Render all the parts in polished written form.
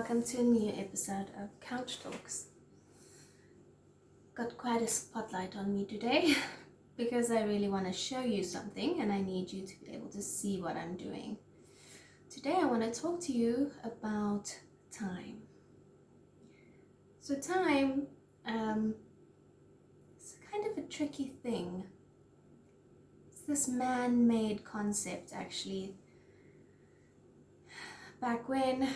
welcome to a new episode of Couch Talks. Got quite a spotlight on me today because I really want to show you something and I need you to be able to see what I'm doing. Today I want to talk to you about time. So time is kind of a tricky thing. It's this man-made concept actually. Back when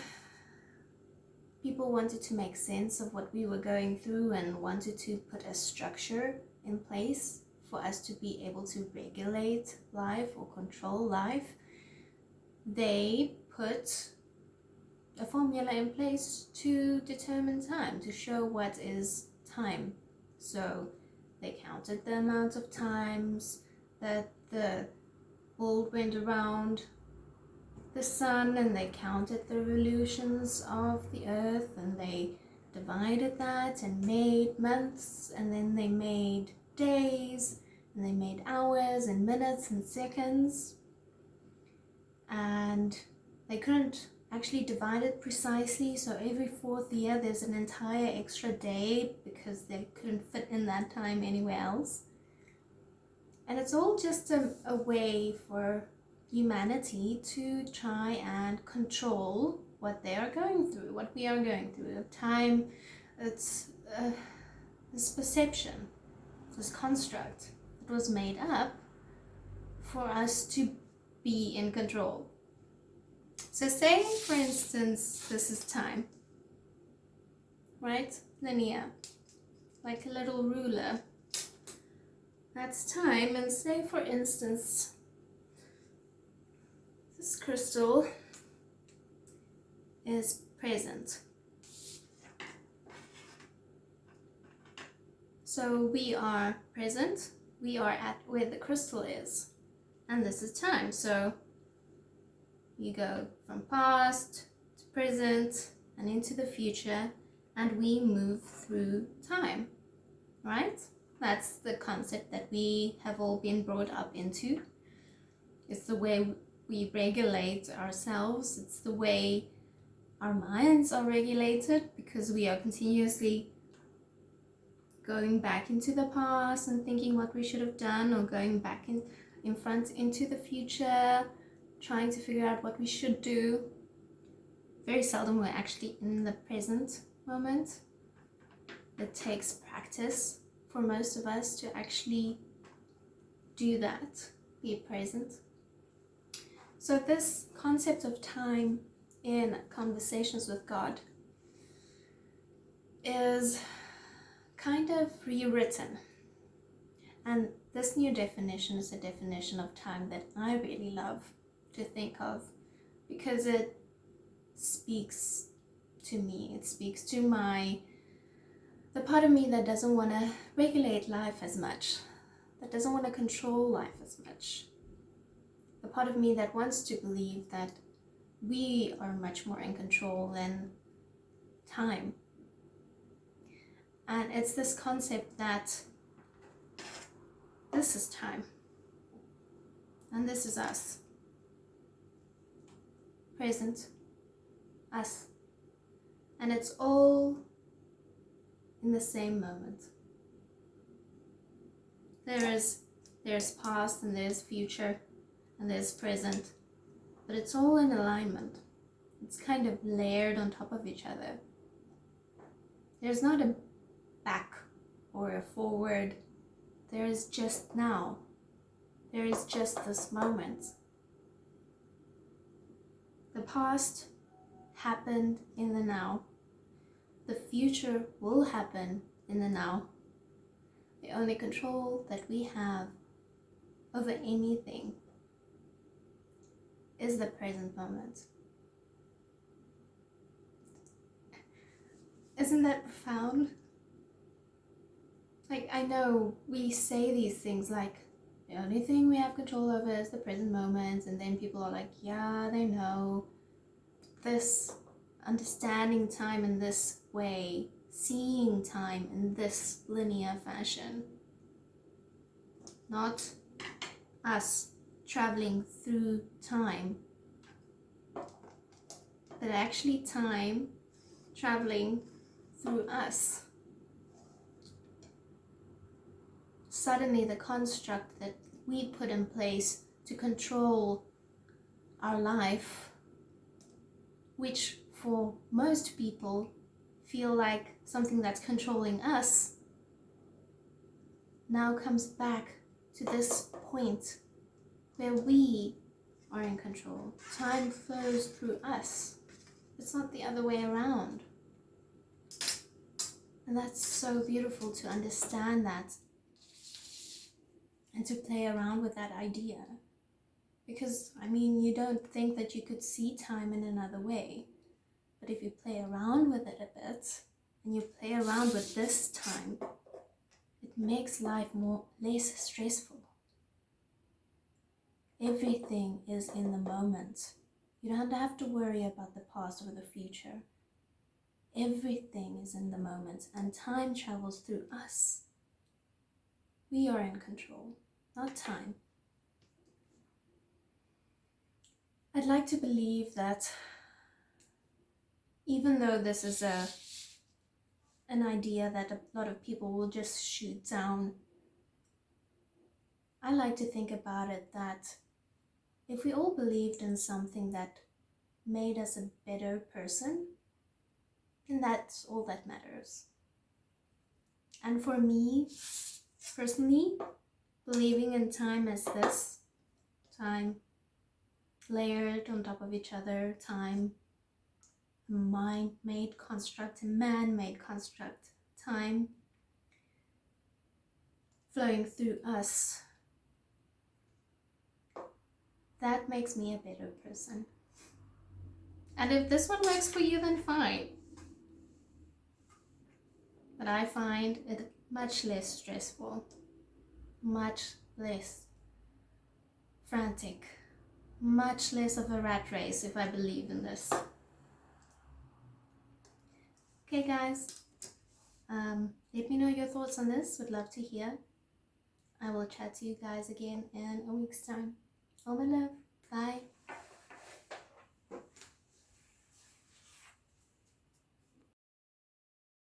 people wanted to make sense of what we were going through and wanted to put a structure in place for us to be able to regulate life or control life, they put a formula in place to determine time, to show what is time. So they counted the amount of times that the world went around the sun, and they counted the revolutions of the earth, and they divided that and made months, and then they made days, and they made hours and minutes and seconds, and they couldn't actually divide it precisely, so every fourth year there's an entire extra day because they couldn't fit in that time anywhere else. And it's all just a way for humanity to try and control what they are going through, what we are going through. Time, it's this perception, this construct that was made up for us to be in control. So say, for instance, this is time, right? Linear, like a little ruler. That's time, and say, for instance, this crystal is present. So we are present, we are at where the crystal is, and this is time. So you go from past to present and into the future, and we move through time, right? That's the concept that we have all been brought up into. It's the way we regulate ourselves. It's the way our minds are regulated, because we are continuously going back into the past and thinking what we should have done, or going back in front into the future, trying to figure out what we should do. Very seldom we're actually in the present moment. It takes practice for most of us to actually do that, be present. So this concept of time in conversations with God is kind of rewritten. And this new definition is a definition of time that I really love to think of, because it speaks to me. It speaks to the part of me that doesn't want to regulate life as much, that doesn't want to control life as much. The part of me that wants to believe that we are much more in control than time. And it's this concept that this is time and this is us. Present, us. And it's all in the same moment. There's past and there's future and there's present, but it's all in alignment. It's kind of layered on top of each other. There's not a back or a forward. There is just now. There is just this moment. The past happened in the now. The future will happen in the now. The only control that we have over anything is the present moment. Isn't that profound? Like, I know we say these things like, the only thing we have control over is the present moment, and then people are like, yeah, they know. This understanding time in this way, seeing time in this linear fashion, not us traveling through time, but actually time traveling through us. Suddenly the construct that we put in place to control our life, which for most people feel like something that's controlling us, now comes back to this point where we are in control. Time flows through us. It's not the other way around. And that's so beautiful to understand that and to play around with that idea. Because, I mean, you don't think that you could see time in another way. But if you play around with it a bit, and you play around with this time, it makes life less stressful. Everything is in the moment. You don't have to worry about the past or the future. Everything is in the moment, and time travels through us. We are in control, not time. I'd like to believe that even though this is an idea that a lot of people will just shoot down, I like to think about it that if we all believed in something that made us a better person, then that's all that matters. And for me, personally, believing in time as this, time layered on top of each other, time, a mind-made construct, a man-made construct, time flowing through us, that makes me a better person. And if this one works for you, then fine. But I find it much less stressful, much less frantic, much less of a rat race if I believe in this. Okay guys, let me know your thoughts on this, would love to hear. I will chat to you guys again in a week's time. All my love, bye.